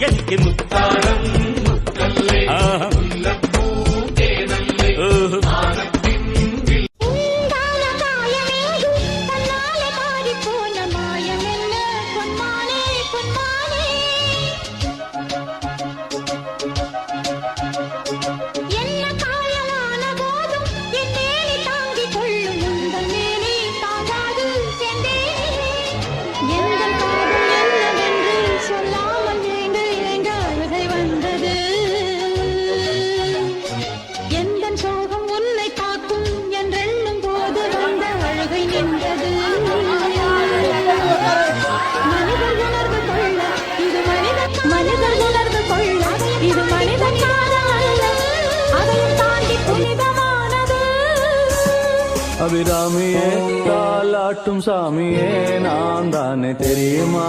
எனக்கு முத்தாரம் முத்தல்லே முல்லப்பூ தேனல்லே அபிராமியே தாலாட்டும் சாமியே நான் தானே தெரியுமா